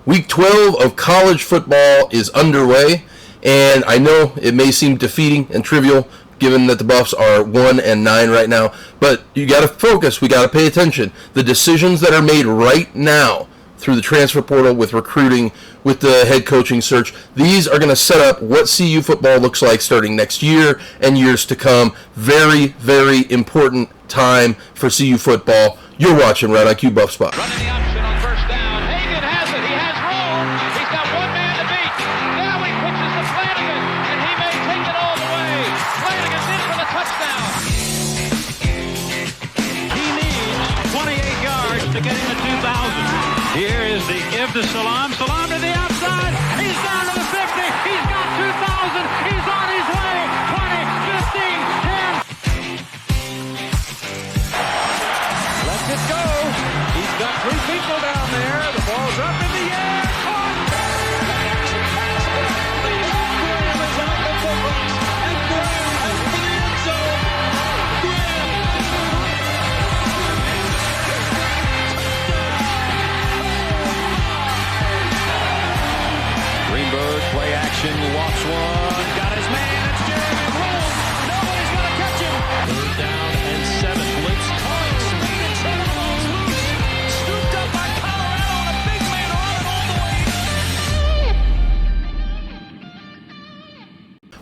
Week 12 of college football is underway, and I know it may seem defeating and trivial given that the Buffs are 1-9 right now, but you got to focus, we got to pay attention. The decisions that are made right now through the transfer portal, with recruiting, with the head coaching search, these are going to set up what CU football looks like starting next year and years to come. Very, very important time for CU football. You're watching Right on Cue Buff Spot. Running the option on first down. Hagan has it. He has room. He's got one man to beat. Now he pitches to Flanagan, and he may take it all the way. Flanagan's in for the touchdown. He needs 28 yards to get him to 2,000. Here is the give to Salam. Salam to the outside. He's down to the 50. He's got 2,000. He's on his way. 20, 15, 10. Lets it go. He's got three people down there. The ball's up in the air. Caught. Graham is out the football. And Graham has to the end zone. Greenberg, play action, walks one, got his man, it's Jeremy Roll. Nobody's going to catch him. Third down and 7. Blitz calling, speed and Trevor Lawrence loose. Scooped up by Colorado, and a big man running all the way.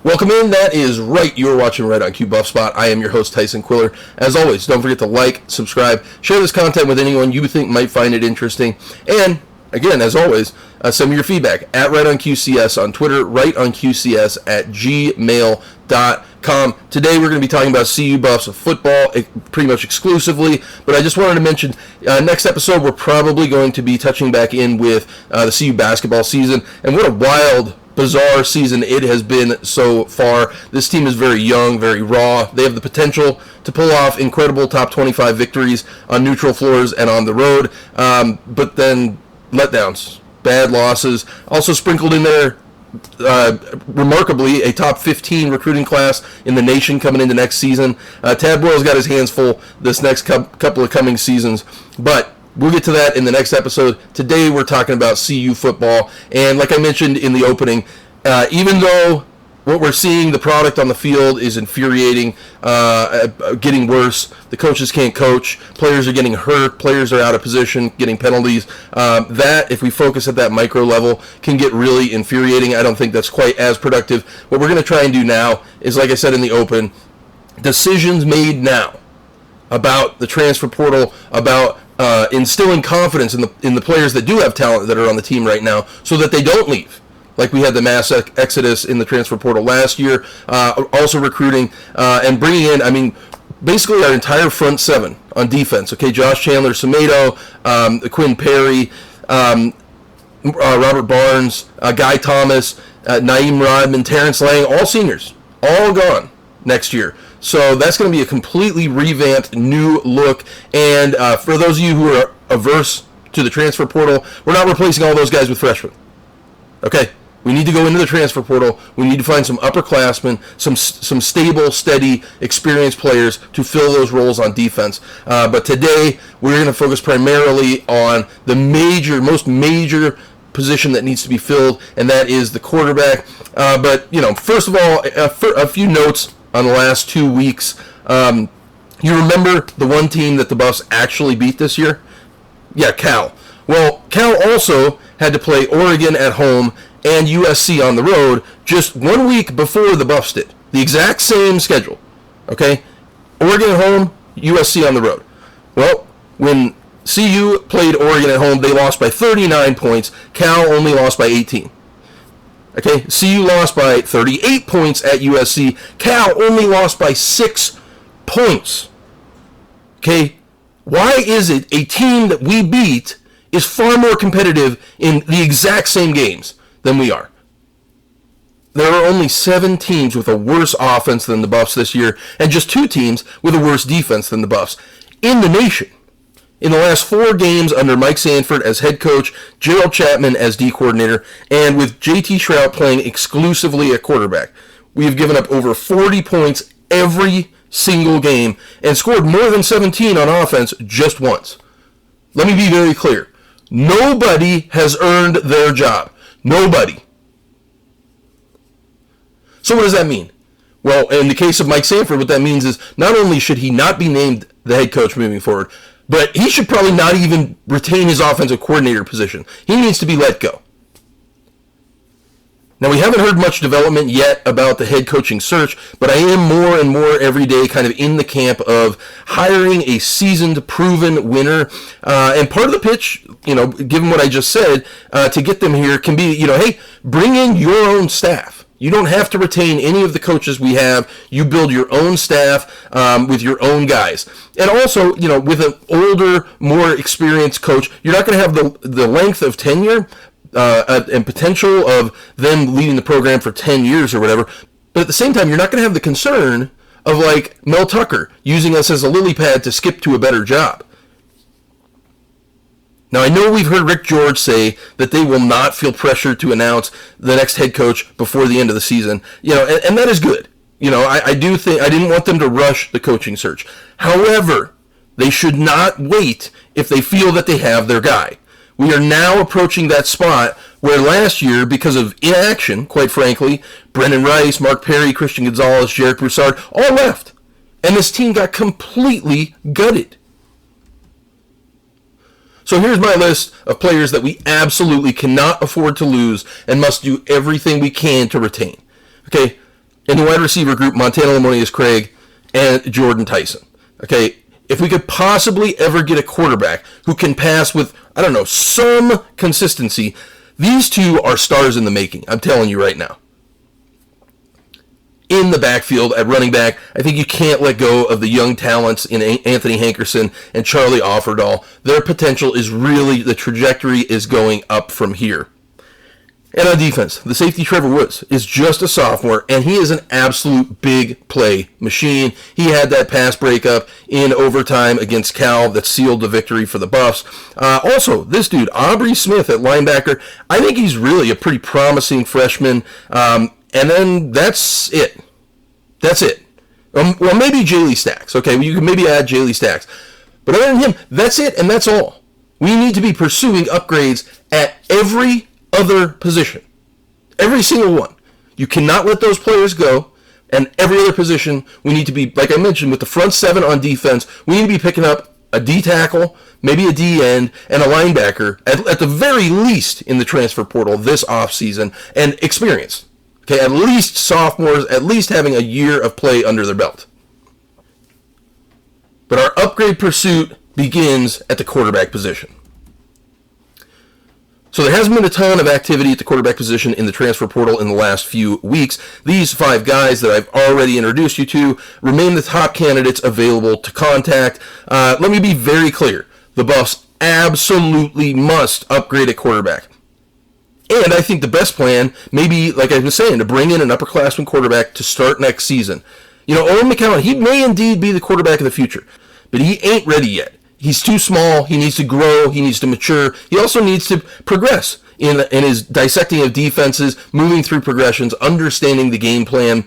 Welcome in. That is right. You're watching Right on Cue Buff Spot. I am your host, Tyson Quiller. As always, don't forget to like, subscribe, share this content with anyone you think might find it interesting, and again, as always, send me your feedback at RightOnQCS on Twitter, RightOnQCS at gmail.com. Today we're going to be talking about CU Buffs football pretty much exclusively, but I just wanted to mention, next episode we're probably going to be touching back in with the CU basketball season, and what a wild, bizarre season it has been so far. This team is very young, very raw. They have the potential to pull off incredible top 25 victories on neutral floors and on the road, but then letdowns, bad losses, also sprinkled in there, remarkably, a top 15 recruiting class in the nation coming into next season. Tad Boyle's got his hands full this next couple of coming seasons, but we'll get to that in the next episode. Today we're talking about CU football, and like I mentioned in the opening, even though what we're seeing, the product on the field is infuriating, getting worse. The coaches can't coach. Players are getting hurt. Players are out of position, getting penalties. That, if we focus at that micro level, can get really infuriating. I don't think that's quite as productive. What we're going to try and do now is, like I said in the open, decisions made now about the transfer portal, about instilling confidence in the players that do have talent that are on the team right now so that they don't leave. Like we had the mass exodus in the transfer portal last year, also recruiting and bringing in, basically our entire front seven on defense. Okay, Josh Chandler, Semedo, Quinn Perry, Robert Barnes, Guy Thomas, Naeem Rodman, Terrence Lang, all seniors, all gone next year. So that's going to be a completely revamped new look. And for those of you who are averse to the transfer portal, we're not replacing all those guys with freshmen. Okay? We need to go into the transfer portal. We need to find some upperclassmen, some stable, steady, experienced players to fill those roles on defense. But today, we're going to focus primarily on the most major position that needs to be filled, and that is the quarterback. But, first of all, a few notes on the last 2 weeks. You remember the one team that the Buffs actually beat this year? Yeah, Cal. Well, Cal also had to play Oregon at home and USC on the road just 1 week before the Buffs did. The exact same schedule. Okay? Oregon at home, USC on the road. Well, when CU played Oregon at home, they lost by 39 points. Cal only lost by 18. Okay? CU lost by 38 points at USC. Cal only lost by 6 points. Okay? Why is it a team that we beat is far more competitive in the exact same games than we are? There are only 7 teams with a worse offense than the Buffs this year, and just 2 teams with a worse defense than the Buffs in the nation. In the last 4 games under Mike Sanford as head coach, Gerald Chapman as D coordinator, and with JT Shrout playing exclusively at quarterback, we have given up over 40 points every single game and scored more than 17 on offense just once. Let me be very clear. Nobody has earned their job. Nobody. So what does that mean? Well, in the case of Mike Sanford, what that means is not only should he not be named the head coach moving forward, but he should probably not even retain his offensive coordinator position. He needs to be let go. Now, we haven't heard much development yet about the head coaching search, but I am more and more every day kind of in the camp of hiring a seasoned, proven winner. And part of the pitch, given what I just said, to get them here can be, hey, bring in your own staff. You don't have to retain any of the coaches we have. You build your own staff with your own guys. And also, with an older, more experienced coach, you're not going to have the length of tenure and potential of them leading the program for 10 years or whatever. But at the same time, you're not going to have the concern of like Mel Tucker using us as a lily pad to skip to a better job. Now, I know we've heard Rick George say that they will not feel pressured to announce the next head coach before the end of the season, and that is good. I do think I didn't want them to rush the coaching search. However, they should not wait if they feel that they have their guy. We are now approaching that spot where last year, because of inaction, quite frankly, Brendan Rice, Mark Perry, Christian Gonzalez, Jarek Broussard all left, and this team got completely gutted. So here's my list of players that we absolutely cannot afford to lose and must do everything we can to retain. Okay, in the wide receiver group, Montana Lamonius Craig and Jordan Tyson. Okay, if we could possibly ever get a quarterback who can pass with, some consistency, these two are stars in the making. I'm telling you right now. In the backfield at running back, I think you can't let go of the young talents in Anthony Hankerson and Charlie Offerdahl. Their potential is really, the trajectory is going up from here. And on defense, the safety Trevor Woods is just a sophomore, and he is an absolute big play machine. He had that pass breakup in overtime against Cal that sealed the victory for the Buffs. Also, this dude, Aubrey Smith at linebacker, I think he's really a pretty promising freshman. And then that's it. That's it. Well, maybe Jaylee Stacks. Okay, you can maybe add Jaylee Stacks. But other than him, that's it, and that's all. We need to be pursuing upgrades at every other position. Every single one. You cannot let those players go. And every other position, we need to be, like I mentioned, with the front seven on defense, we need to be picking up a D tackle, maybe a D end, and a linebacker, at the very least in the transfer portal this offseason, and experience. Okay, at least sophomores, at least having a year of play under their belt. But our upgrade pursuit begins at the quarterback position. So there hasn't been a ton of activity at the quarterback position in the transfer portal in the last few weeks. These 5 guys that I've already introduced you to remain the top candidates available to contact. Let me be very clear. The Buffs absolutely must upgrade at quarterback. And I think the best plan may be, like I was saying, to bring in an upperclassman quarterback to start next season. Owen McCowan, he may indeed be the quarterback of the future, but he ain't ready yet. He's too small. He needs to grow. He needs to mature. He also needs to progress in his dissecting of defenses, moving through progressions, understanding the game plan.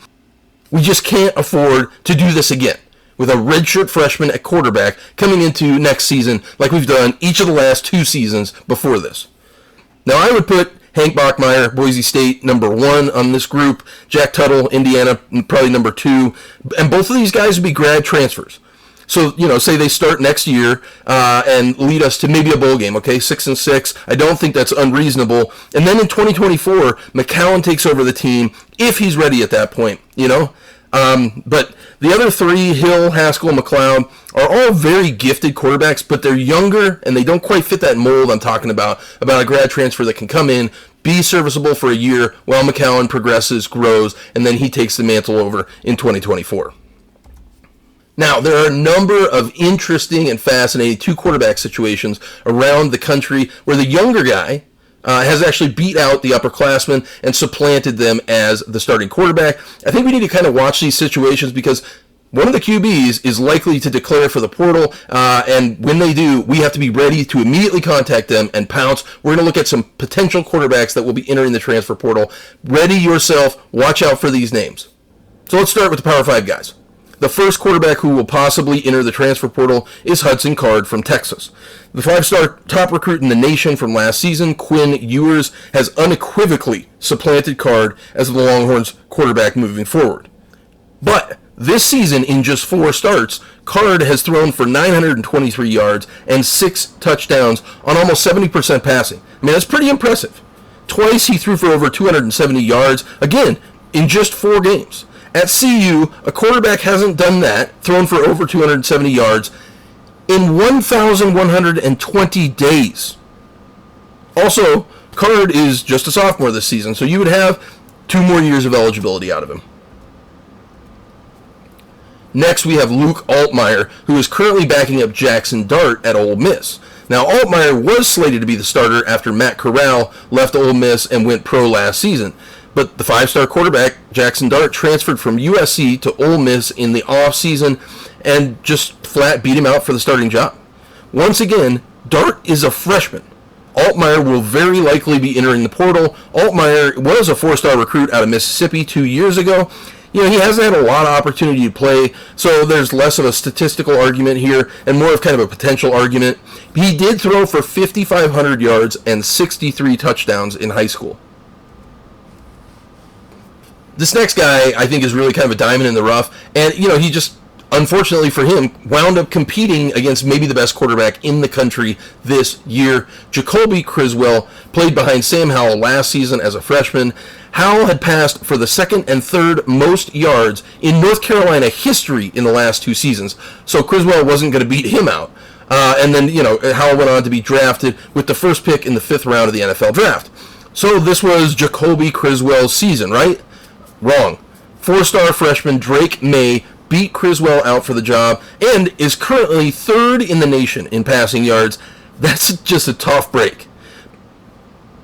We just can't afford to do this again with a redshirt freshman at quarterback coming into next season like we've done each of the last 2 seasons before this. Now, I would put Hank Bachmeier, Boise State, number 1 on this group. Jack Tuttle, Indiana, probably number 2. And both of these guys would be grad transfers. So, say they start next year and lead us to maybe a bowl game, okay, 6-6. I don't think that's unreasonable. And then in 2024, McCowan takes over the team if he's ready at that point, But the other 3, Hill, Haskell, McLeod, are all very gifted quarterbacks, but they're younger and they don't quite fit that mold I'm talking about a grad transfer that can come in, be serviceable for a year while McCowan progresses, grows, and then he takes the mantle over in 2024. Now, there are a number of interesting and fascinating 2 quarterback situations around the country where the younger guy has actually beat out the upperclassmen and supplanted them as the starting quarterback. I think we need to kind of watch these situations because one of the QBs is likely to declare for the portal, and when they do, we have to be ready to immediately contact them and pounce. We're going to look at some potential quarterbacks that will be entering the transfer portal. Ready yourself. Watch out for these names. So let's start with the Power 5 guys. The first quarterback who will possibly enter the transfer portal is Hudson Card from Texas. The 5-star top recruit in the nation from last season, Quinn Ewers, has unequivocally supplanted Card as the Longhorns' quarterback moving forward. But this season, in just 4 starts, Card has thrown for 923 yards and 6 touchdowns on almost 70% passing. I mean, that's pretty impressive. Twice he threw for over 270 yards, again, in just 4 games. At CU, a quarterback hasn't done that, thrown for over 270 yards, in 1,120 days. Also, Card is just a sophomore this season, so you would have 2 more years of eligibility out of him. Next, we have Luke Altmyer, who is currently backing up Jackson Dart at Ole Miss. Now, Altmyer was slated to be the starter after Matt Corral left Ole Miss and went pro last season. But the 5-star quarterback, Jackson Dart, transferred from USC to Ole Miss in the offseason and just flat beat him out for the starting job. Once again, Dart is a freshman. Altmyer will very likely be entering the portal. Altmyer was a 4-star recruit out of Mississippi 2 years ago. You know, he hasn't had a lot of opportunity to play, so there's less of a statistical argument here and more of kind of a potential argument. He did throw for 5,500 yards and 63 touchdowns in high school. This next guy, I think, is really kind of a diamond in the rough, and, you know, he just, unfortunately for him, wound up competing against maybe the best quarterback in the country this year. Jacoby Criswell played behind Sam Howell last season as a freshman. Howell had passed for the 2nd and 3rd most yards in North Carolina history in the last 2 seasons, so Criswell wasn't going to beat him out. And then, you know, Howell went on to be drafted with the first pick in the 5th round of the NFL draft. So this was Jacoby Criswell's season, right? Wrong. 4-star freshman Drake May beat Criswell out for the job and is currently 3rd in the nation in passing yards. That's just a tough break.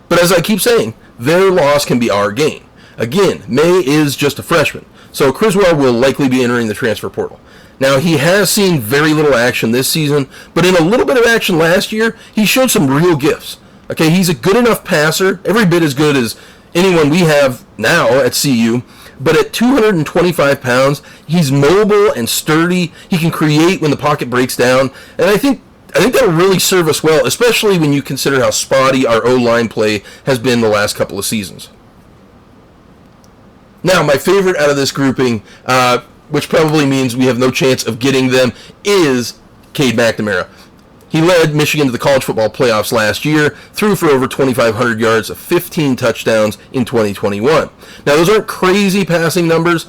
But as I keep saying, their loss can be our gain. Again, May is just a freshman, so Criswell will likely be entering the transfer portal. Now, he has seen very little action this season, but in a little bit of action last year, he showed some real gifts. Okay, he's a good enough passer, every bit as good as anyone we have now at CU, but at 225 pounds, he's mobile and sturdy. He can create when the pocket breaks down, and I think that'll really serve us well, especially when you consider how spotty our O-line play has been the last couple of seasons. Now, my favorite out of this grouping, which probably means we have no chance of getting them, is Cade McNamara. He led Michigan to the college football playoffs last year, threw for over 2,500 yards of 15 touchdowns in 2021. Now, those aren't crazy passing numbers,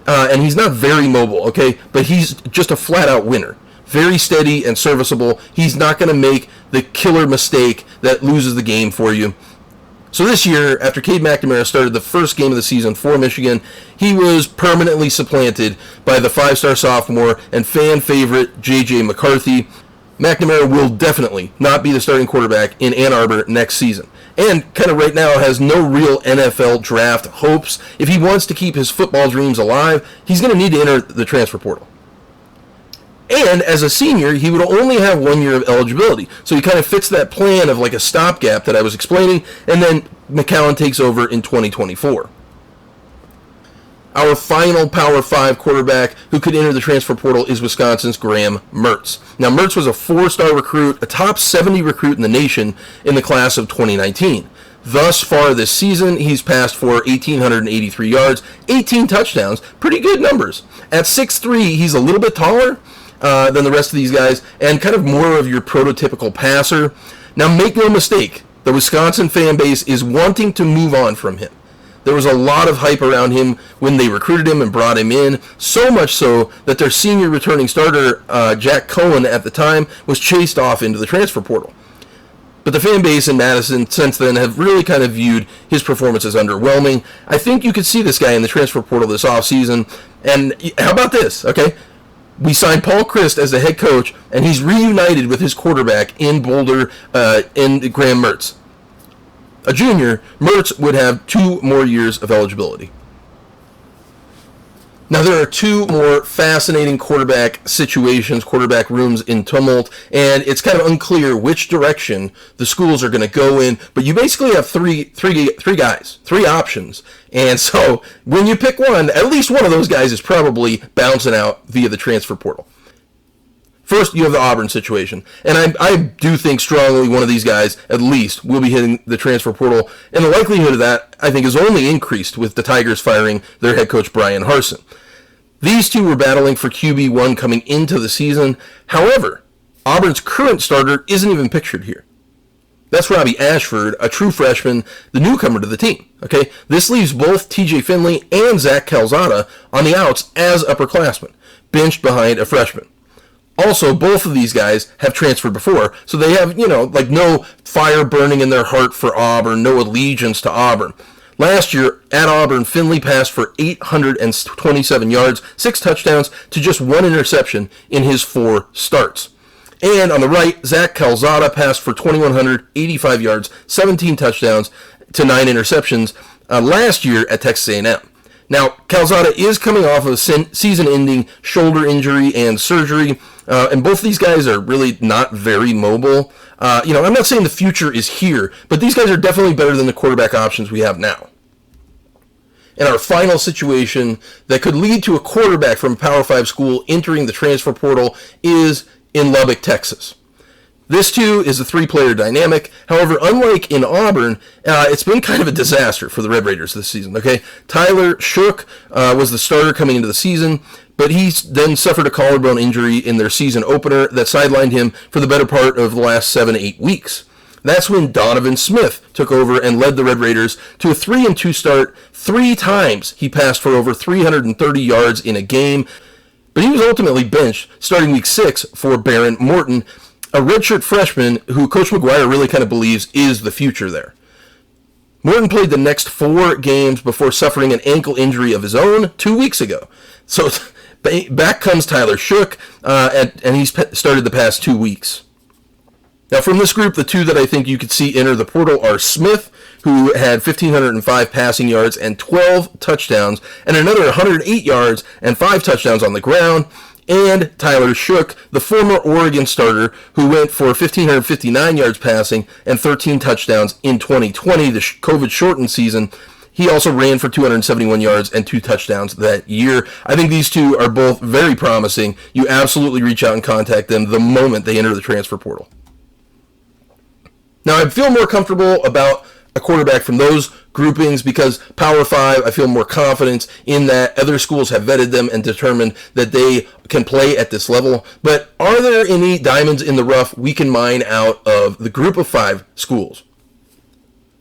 and he's not very mobile, okay? But he's just a flat-out winner. Very steady and serviceable. He's not going to make the killer mistake that loses the game for you. So this year, after Cade McNamara started the first game of the season for Michigan, he was permanently supplanted by the 5-star sophomore and fan favorite J.J. McCarthy. McNamara will definitely not be the starting quarterback in Ann Arbor next season. And kind of right now has no real NFL draft hopes. If he wants to keep his football dreams alive, he's going to need to enter the transfer portal. And as a senior, he would only have 1 year of eligibility. So he kind of fits that plan of like a stopgap that I was explaining, and then McCowan takes over in 2024. Our final Power 5 quarterback who could enter the transfer portal is Wisconsin's Graham Mertz. Now, Mertz was a 4-star recruit, a top 70 recruit in the nation in the class of 2019. Thus far this season, he's passed for 1,883 yards, 18 touchdowns, pretty good numbers. At 6'3", he's a little bit taller than the rest of these guys, and kind of more of your prototypical passer. Now, make no mistake, the Wisconsin fan base is wanting to move on from him. There was a lot of hype around him when they recruited him and brought him in, so much so that their senior returning starter, Jack Cohen at the time, was chased off into the transfer portal. But the fan base in Madison since then have really kind of viewed his performance as underwhelming. I think you could see this guy in the transfer portal this offseason. And how about this, okay? We signed Paul Chryst as the head coach, and he's reunited with his quarterback in Boulder, in Graham Mertz. A junior, Mertz would have 2 more years of eligibility. Now, there are two more fascinating quarterback situations, quarterback rooms in tumult, and it's kind of unclear which direction the schools are going to go in, but you basically have three guys, three options. And so when you pick one, at least one of those guys is probably bouncing out via the transfer portal. First, you have the Auburn situation, and I do think strongly one of these guys, at least, will be hitting the transfer portal, and the likelihood of that, I think, is only increased with the Tigers firing their head coach, Brian Harsin. These two were battling for QB1 coming into the season. However, Auburn's current starter isn't even pictured here. That's Robbie Ashford, a true freshman, the newcomer to the team. Okay, this leaves both TJ Finley and Zach Calzada on the outs as upperclassmen, benched behind a freshman. Also, both of these guys have transferred before, so they have, no fire burning in their heart for Auburn, no allegiance to Auburn. Last year, at Auburn, Finley passed for 827 yards, 6 touchdowns, to just 1 interception in his 4 starts. And on the right, Zach Calzada passed for 2,185 yards, 17 touchdowns, to 9 interceptions last year at Texas A&M. Now, Calzada is coming off of a season-ending shoulder injury and surgery, and both these guys are really not very mobile. I'm not saying the future is here, but these guys are definitely better than the quarterback options we have now. And our final situation that could lead to a quarterback from a Power 5 school entering the transfer portal is in Lubbock, Texas. This, too, is a 3-player dynamic. However, unlike in Auburn, it's been kind of a disaster for the Red Raiders this season. Okay, Tyler Shook was the starter coming into the season, but he then suffered a collarbone injury in their season opener that sidelined him for the better part of the last 7 to 8 weeks. That's when Donovan Smith took over and led the Red Raiders to a 3-2 start. 3 times he passed for over 330 yards in a game, but he was ultimately benched starting week 6 for Baron Morton, a redshirt freshman who Coach McGuire really kind of believes is the future there. Morton played the next 4 games before suffering an ankle injury of his own 2 weeks ago. So back comes Tyler Shook, and he's started the past 2 weeks. Now, from this group, the 2 that I think you could see enter the portal are Smith, who had 1,505 passing yards and 12 touchdowns, and another 108 yards and 5 touchdowns on the ground, and Tyler Shook, the former Oregon starter, who went for 1,559 yards passing and 13 touchdowns in 2020, the COVID-shortened season. He also ran for 271 yards and 2 touchdowns that year. I think these 2 are both very promising. You absolutely reach out and contact them the moment they enter the transfer portal. Now, I feel more comfortable about a quarterback from those groupings because Power 5, I feel more confidence in that other schools have vetted them and determined that they can play at this level. But are there any diamonds in the rough we can mine out of the group of 5 schools?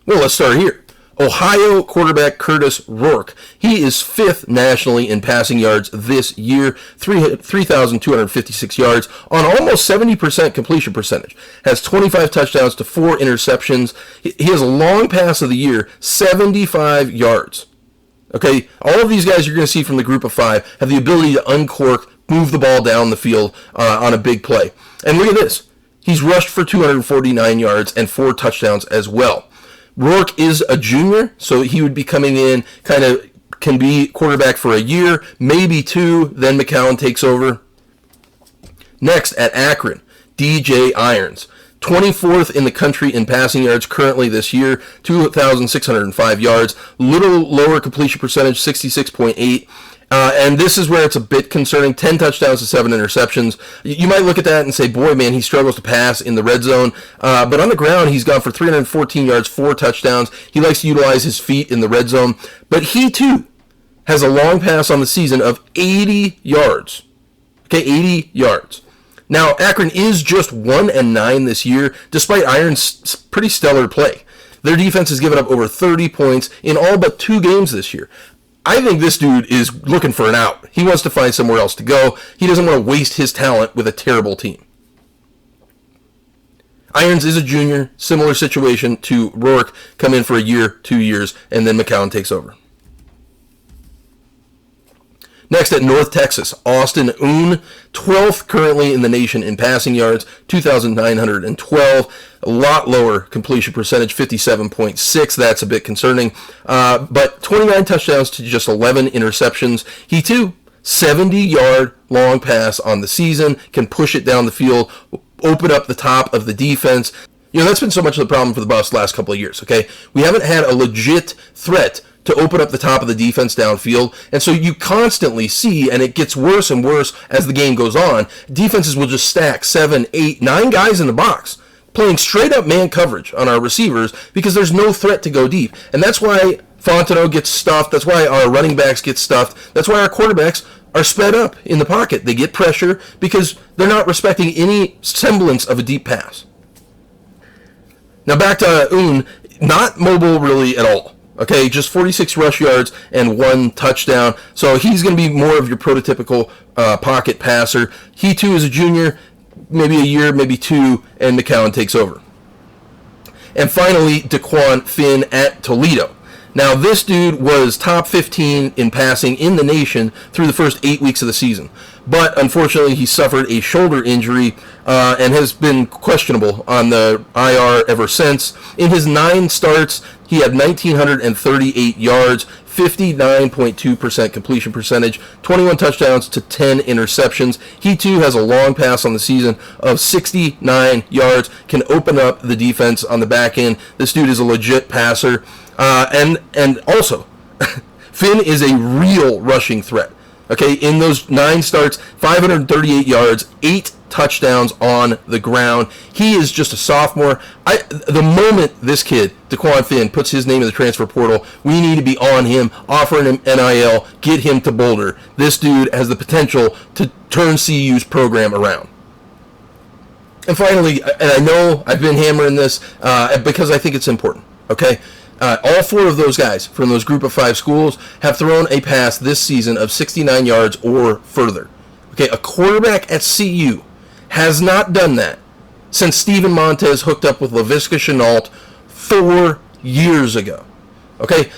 Well, let's start here. Ohio quarterback Curtis ROQ. He is 5th nationally in passing yards this year, 3,256 yards on almost 70% completion percentage. Has 25 touchdowns to 4 interceptions. He has a long pass of the year, 75 yards. Okay, all of these guys you're going to see from the group of 5 have the ability to uncork, move the ball down the field on a big play. And look at this. He's rushed for 249 yards and 4 touchdowns as well. ROQ is a junior, so he would be coming in, can be quarterback for a year, maybe 2, then McCown takes over. Next, at Akron, DJ Irons. 24th in the country in passing yards currently this year, 2,605 yards. Little lower completion percentage, 66.8. And this is where it's a bit concerning. 10 touchdowns to 7 interceptions. You might look at that and say, boy, man, he struggles to pass in the red zone. But on the ground, he's gone for 314 yards, 4 touchdowns. He likes to utilize his feet in the red zone. But he, too, has a long pass on the season of 80 yards. Okay, 80 yards. Now, Akron is just 1-9 this year, despite Iron's pretty stellar play. Their defense has given up over 30 points in all but 2 games this year. I think this dude is looking for an out. He wants to find somewhere else to go. He doesn't want to waste his talent with a terrible team. Irons is a junior, similar situation to ROQ, come in for a year, 2 years, and then McCown takes over. Next at North Texas, Austin Oon, 12th currently in the nation in passing yards, 2,912. A lot lower completion percentage, 57.6. That's a bit concerning. But 29 touchdowns to just 11 interceptions. He too, 70-yard long pass on the season, can push it down the field, open up the top of the defense. You know, that's been so much of the problem for the Buffs the last couple of years, okay? We haven't had a legit threat to open up the top of the defense downfield, and so you constantly see, and it gets worse and worse as the game goes on, defenses will just stack 7, 8, 9 guys in the box, playing straight up man coverage on our receivers because there's no threat to go deep. And that's why Fontenot gets stuffed, that's why our running backs get stuffed, that's why our quarterbacks are sped up in the pocket. They get pressure because they're not respecting any semblance of a deep pass. Now back to Oon, not mobile really at all. Okay, just 46 rush yards and 1 touchdown. So he's going to be more of your prototypical pocket passer. He too is a junior, maybe a year, maybe 2, and McCown takes over. And finally, DeQuan Finn at Toledo. Now this dude was top 15 in passing in the nation through the first 8 weeks of the season. But unfortunately, he suffered a shoulder injury and has been questionable on the IR ever since. In his 9 starts, he had 1,938 yards, 59.2% completion percentage, 21 touchdowns to 10 interceptions. He too has a long pass on the season of 69 yards, can open up the defense on the back end. This dude is a legit passer. And also, Finn is a real rushing threat. Okay, in those 9 starts, 538 yards, 8 touchdowns on the ground. He is just a sophomore. The moment this kid, DeQuan Finn, puts his name in the transfer portal, we need to be on him, offering him NIL, get him to Boulder. This dude has the potential to turn CU's program around. And finally, and I know I've been hammering this because I think it's important, okay? All 4 of those guys from those group of 5 schools have thrown a pass this season of 69 yards or further. Okay, a quarterback at CU has not done that since Steven Montez hooked up with Laviska Shenault 4 years ago. Okay,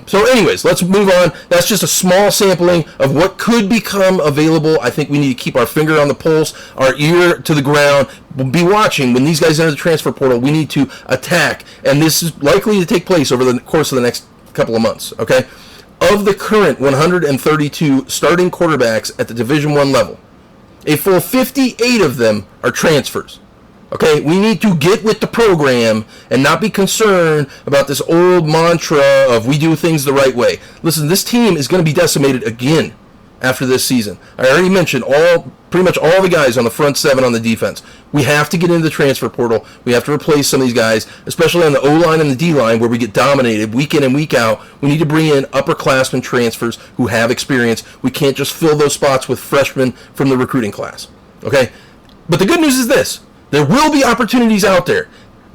so anyways, let's move on. That's just a small sampling of what could become available. I think we need to keep our finger on the pulse, our ear to the ground. We'll be watching when these guys enter the transfer portal. We need to attack, and this is likely to take place over the course of the next couple of months, okay? Of the current 132 starting quarterbacks at the Division I level, a full 58 of them are transfers. Okay, we need to get with the program and not be concerned about this old mantra of we do things the right way. Listen, this team is going to be decimated again after this season. I already mentioned pretty much all the guys on the front 7 on the defense. We have to get into the transfer portal. We have to replace some of these guys, especially on the O-line and the D-line where we get dominated week in and week out. We need to bring in upperclassmen transfers who have experience. We can't just fill those spots with freshmen from the recruiting class. Okay? But the good news is this. There will be opportunities out there.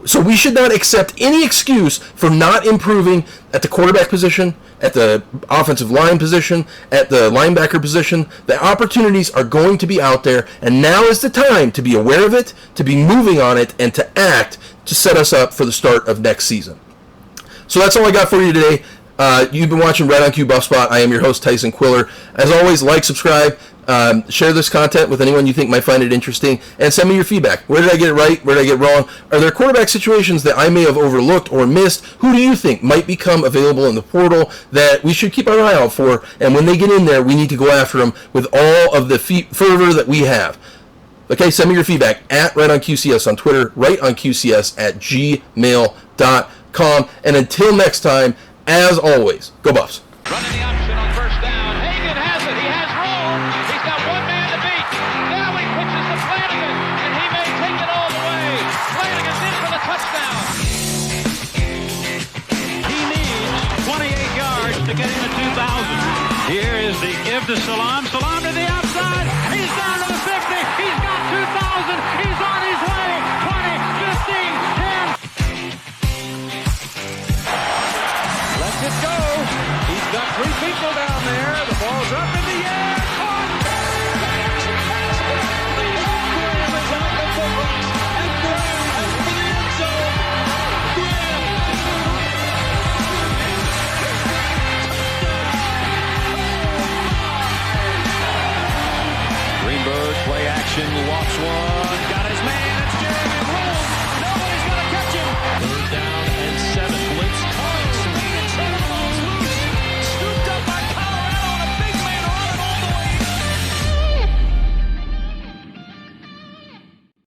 So we should not accept any excuse for not improving at the quarterback position, at the offensive line position, at the linebacker position. The opportunities are going to be out there, and now is the time to be aware of it, to be moving on it, and to act to set us up for the start of next season. So that's all I got for you today. You've been watching Right on Cue Buff Spot. I am your host, Tyson Quiller. As always, like, subscribe, share this content with anyone you think might find it interesting, and send me your feedback. Where did I get it right? Where did I get it wrong? Are there quarterback situations that I may have overlooked or missed? Who do you think might become available in the portal that we should keep our eye out for? And when they get in there, we need to go after them with all of the fervor that we have. Okay, send me your feedback at RightOnQCS on Twitter, RightOnQCS@gmail.com. And until next time, as always, go Buffs. Running the option on first down. Hagan has it. He has room. He's got one man to beat. Now he pitches to Flanagan, and he may take it all the way. Flanagan's in for the touchdown. He needs 28 yards to get into 2,000. Here is the give to Salam. Salam to the outside. He's down to the 50. He's got 2,000. He's on his way. 20, 15, 10. Let's it go. He's got 3 people down there. The ball's up in the air. Caught. Graham is out of the box. And Graham has for the end zone. Graham. action, walks one.